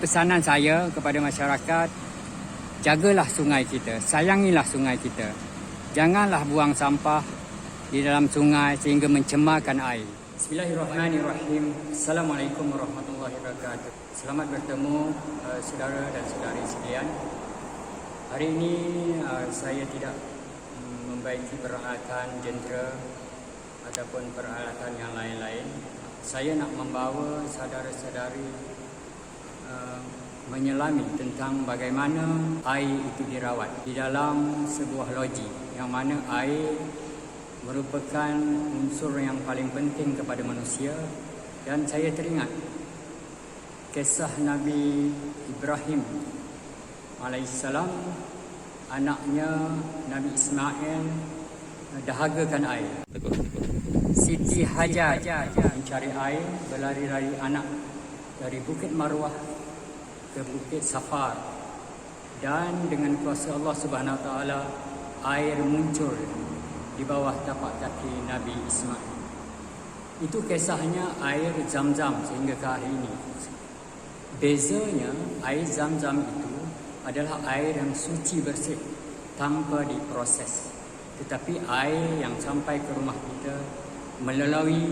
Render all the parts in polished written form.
pesanan saya kepada masyarakat, jagalah sungai kita, sayangilah sungai kita. Janganlah buang sampah di dalam sungai sehingga mencemarkan air. Bismillahirrahmanirrahim. Assalamualaikum warahmatullahi wabarakatuh. Selamat bertemu saudara dan saudari sekalian. Hari ini saya tidak membaiki peralatan jentera ataupun peralatan yang lain-lain. Saya nak membawa saudara-saudari menyelami tentang bagaimana air itu dirawat di dalam sebuah loji, yang mana air merupakan unsur yang paling penting kepada manusia. Dan saya teringat kisah Nabi Ibrahim alaihissalam, anaknya Nabi Ismail dahagakan air. Siti Hajar mencari air, berlari-lari anak dari Bukit Marwah ke Bukit Safar, dan dengan kuasa Allah Subhanahu Wa Taala air muncul di bawah tapak kaki Nabi Ismail. Itu kisahnya air Zam-Zam sehingga ke hari ini. Bezanya air Zam-Zam itu adalah air yang suci bersih tanpa diproses. Tetapi air yang sampai ke rumah kita melalui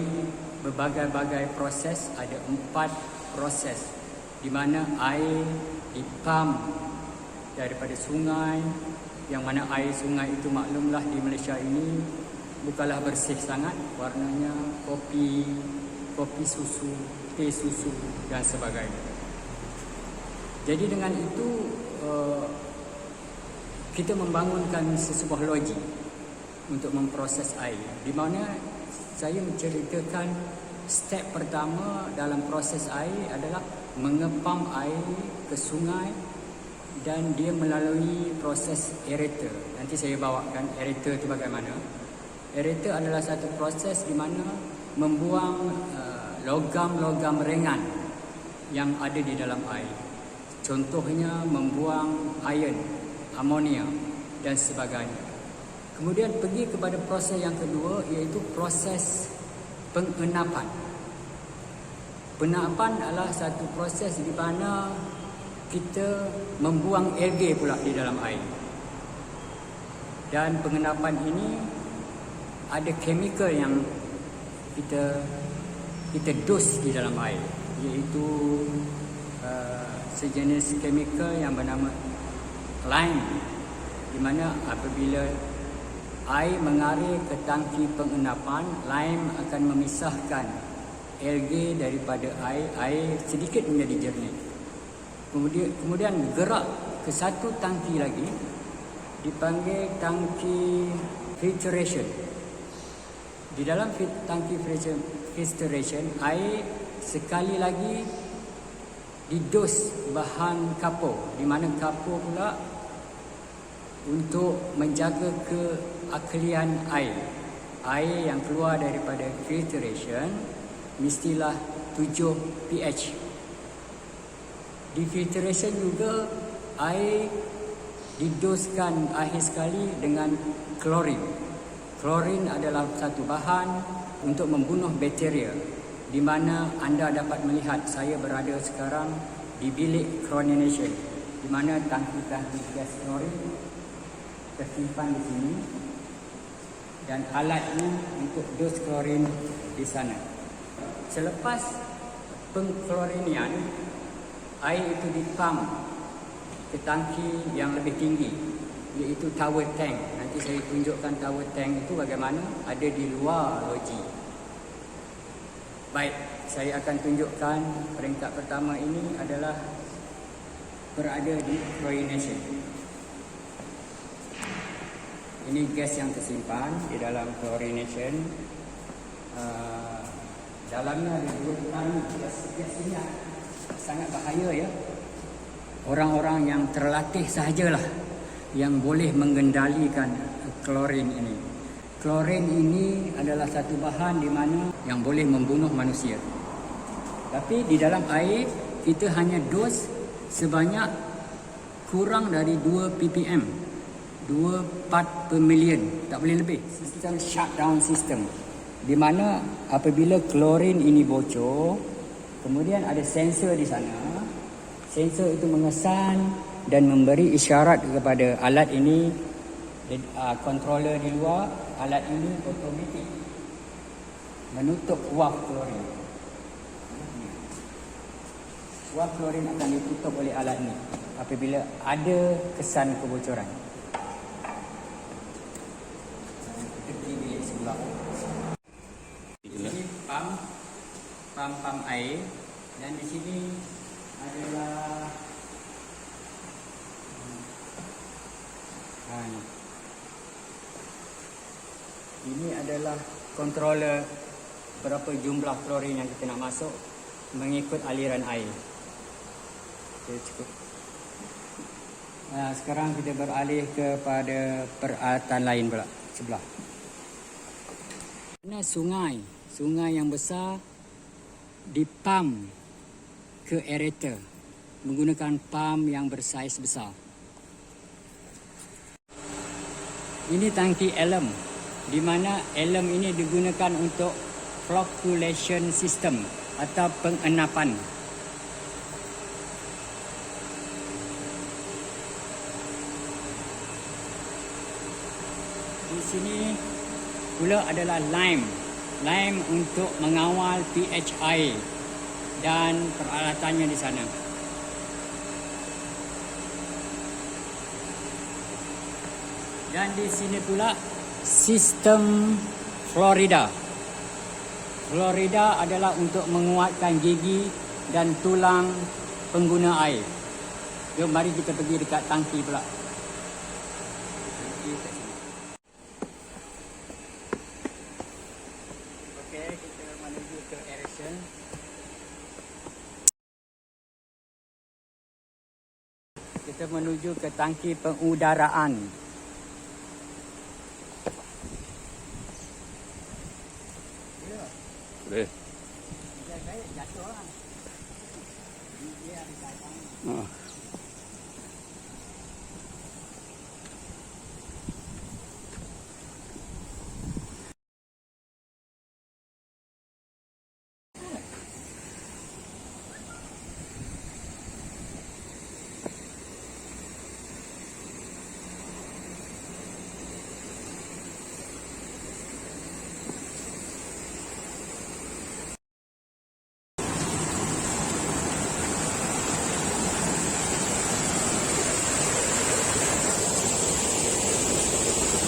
berbagai-bagai proses, ada 4 proses di mana air dipam daripada sungai, yang mana air sungai itu maklumlah di Malaysia ini bukanlah bersih sangat, warnanya kopi susu, teh susu dan sebagainya. Jadi dengan itu kita membangunkan sesebuah loji untuk memproses air, di mana saya menceritakan step pertama dalam proses air adalah mengepam air ke sungai, dan dia melalui proses aerator. Nanti saya bawakan aerator itu bagaimana. Aerator adalah satu proses di mana membuang logam-logam ringan yang ada di dalam air. Contohnya membuang iron, amonia dan sebagainya. Kemudian pergi kepada proses yang kedua, iaitu proses pengenapan. Penapan adalah satu proses di mana kita membuang algae pula di dalam air. Dan pengenapan ini ada chemical yang kita dos di dalam air, iaitu sejenis chemical yang bernama lime, di mana apabila air mengalir ke tangki pengenapan, lime akan memisahkan algae daripada air sedikit menjadi jernih. Kemudian gerak ke satu tangki lagi, dipanggil tangki filtration. Di dalam tangki filtration, air sekali lagi didos bahan kapur, di mana kapur pula untuk menjaga keaslian air. Air yang keluar daripada filtration mestilah 7 pH. Di filtration juga air didoskan akhir sekali dengan klorin. Klorin adalah satu bahan untuk membunuh bakteria, di mana anda dapat melihat saya berada sekarang di bilik chlorination, di mana tangki-tangki gas klorin tersimpan di sini dan alatnya untuk dos klorin di sana. Selepas pengklorinian, air itu dipam ke tangki yang lebih tinggi, iaitu tower tank. Nanti saya tunjukkan tower tank itu bagaimana, ada di luar loji. Baik, saya akan tunjukkan peringkat pertama ini adalah berada di chlorination. Ini gas yang tersimpan di dalam chlorination. Dalamnya ada 2 tekanan. Gas ini sangat bahaya ya. Orang-orang yang terlatih sahajalah yang boleh mengendalikan klorin ini. Klorin ini adalah satu bahan di mana yang boleh membunuh manusia. Tapi di dalam air kita hanya dos sebanyak kurang dari 2 ppm. 2 part per million, tak boleh lebih. Sistem shutdown system, di mana apabila klorin ini bocor, kemudian ada sensor di sana. Sensor itu mengesan dan memberi isyarat kepada alat ini, controller di luar. Alat ini automatik menutup waf klorin. Waf klorin akan ditutup oleh alat ini apabila ada kesan kebocoran. Kita pergi bilik sebelah. Ini pam air, dan di sini adalah ini adalah controller berapa jumlah klorin yang kita nak masuk mengikut aliran air. Okay, cukup. Sekarang kita beralih kepada peralatan lain pula sebelah. Ini sungai yang besar dipam ke aerator menggunakan pam yang bersaiz besar. Ini tangki alum, di mana alum ini digunakan untuk flocculation system atau pengenapan. Di sini pula adalah lime untuk mengawal pH air dan peralatannya di sana. Dan di sini pula sistem Florida. Florida adalah untuk menguatkan gigi dan tulang pengguna air. Jom mari kita pergi dekat tangki pula. Okey, kita menuju ke aeration. Kita menuju ke tangki pengudaraan. Boleh.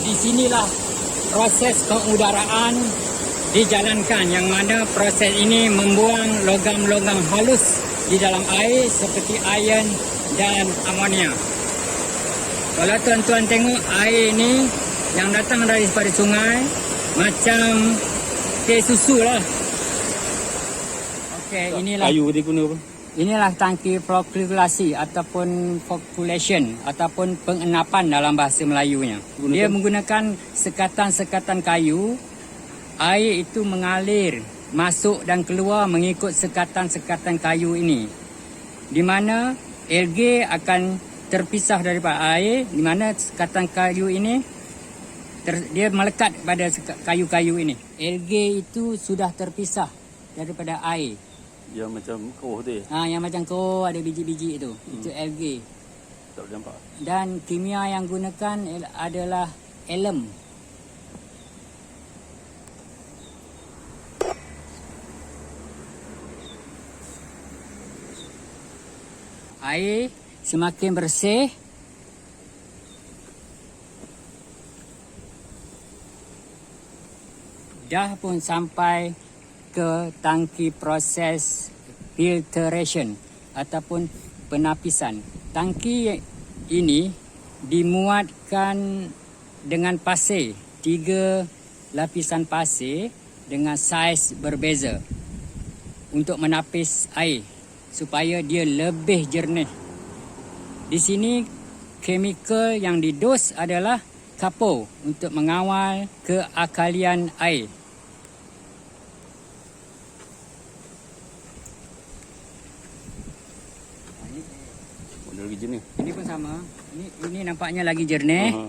Di sinilah proses pengudaraan dijalankan, yang mana proses ini membuang logam-logam halus di dalam air seperti iron dan amonia. Kalau tuan-tuan tengok air ini yang datang daripada sungai macam teh susu lah. Okey, inilah Kayu dia guna apa? Inilah tangki flocculation ataupun flocculation ataupun pengenapan dalam bahasa Melayunya. Dia menggunakan sekatan-sekatan kayu. Air itu mengalir masuk dan keluar mengikut sekatan-sekatan kayu ini. Di mana algae akan terpisah daripada air, di mana sekatan kayu ini dia melekat pada kayu-kayu ini. Algae itu sudah terpisah daripada air. Yang macam kau tu. Yang macam kau ada biji-biji itu. Itu algae. Tak boleh nampak. Dan kimia yang gunakan adalah alum. Air semakin bersih, dah pun sampai ke tangki proses filtration ataupun penapisan. Tangki ini dimuatkan dengan pasir, 3 lapisan pasir dengan saiz berbeza untuk menapis air supaya dia lebih jernih. Di sini chemical yang didos adalah kapur untuk mengawal keakalian air. Lagi jernih. Ini pun sama. Ini nampaknya lagi jernih.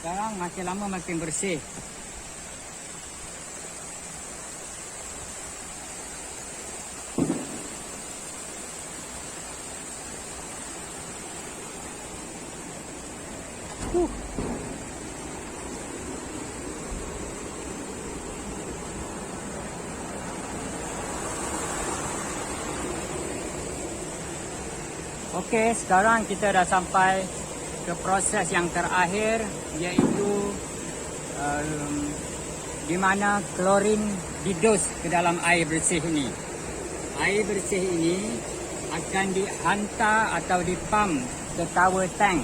sekarang makin lama makin bersih. Okey, sekarang kita dah sampai ke proses yang terakhir, iaitu di mana klorin didos ke dalam air bersih ini. Air bersih ini akan dihantar atau dipump ke tower tank.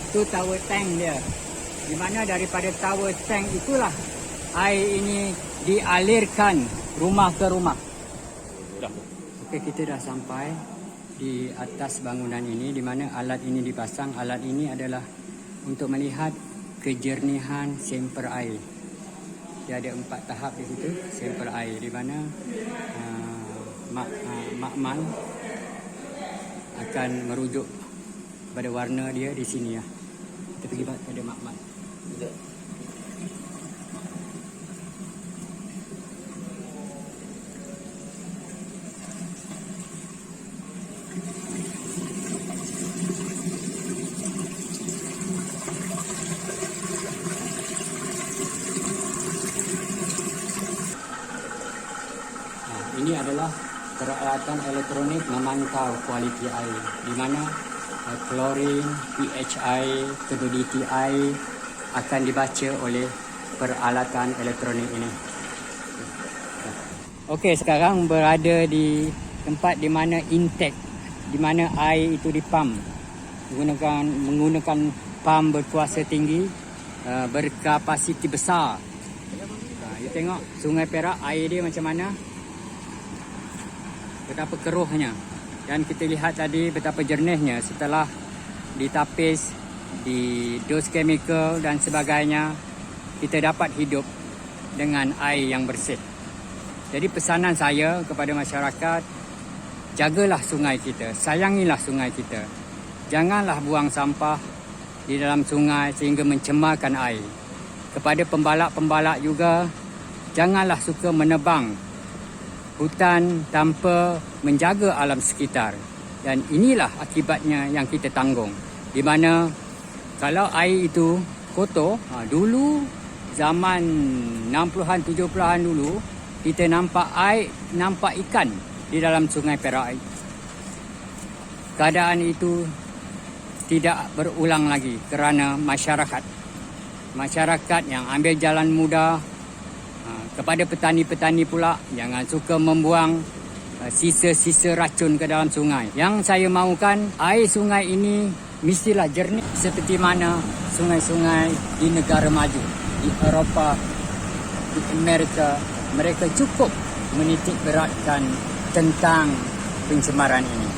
Itu tower tank dia. Di mana daripada tower tank itulah air ini dialirkan rumah ke rumah. Dah. Okey, kita dah sampai di atas bangunan ini, di mana alat ini dipasang. Alat ini adalah untuk melihat kejernihan sampel air. Dia ada 4 tahap di situ sampel air, di mana makmal akan merujuk pada warna dia di sini ya. Kita pergi pada makmal. Ini adalah peralatan elektronik memantau kualiti air, di mana klorin, pH air, turbidity air akan dibaca oleh peralatan elektronik ini. Okey, sekarang berada di tempat di mana intake, di mana air itu dipam menggunakan pam berkuasa tinggi, berkapasiti besar. You tengok Sungai Perak, air dia macam mana? Betapa keruhnya, dan kita lihat tadi betapa jernihnya setelah ditapis, di dos chemical dan sebagainya. Kita dapat hidup dengan air yang bersih. Jadi pesanan saya kepada masyarakat, jagalah sungai kita, sayangilah sungai kita. Janganlah buang sampah di dalam sungai sehingga mencemarkan air. Kepada pembalak-pembalak juga, janganlah suka menebang hutan tanpa menjaga alam sekitar. Dan inilah akibatnya yang kita tanggung. Di mana kalau air itu kotor, dulu zaman 60-an 70-an dulu, kita nampak air, nampak ikan di dalam Sungai Perak. Keadaan itu tidak berulang lagi kerana masyarakat yang ambil jalan mudah. Kepada petani-petani pula, jangan suka membuang sisa-sisa racun ke dalam sungai. Yang saya mahukan, air sungai ini mestilah jernih seperti mana sungai-sungai di negara maju, di Eropah, di Amerika. Mereka cukup menitik beratkan tentang pencemaran ini.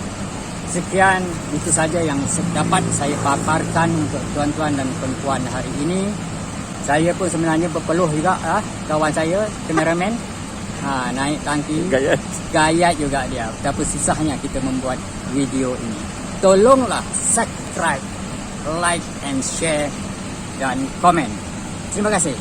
Sekian, itu saja yang dapat saya paparkan untuk tuan-tuan dan puan-puan hari ini. Saya pun sebenarnya berpeluh juga kawan saya, kameraman. Naik tangki. Gayat juga dia. Betapa susahnya kita membuat video ini. Tolonglah subscribe, like and share dan komen. Terima kasih.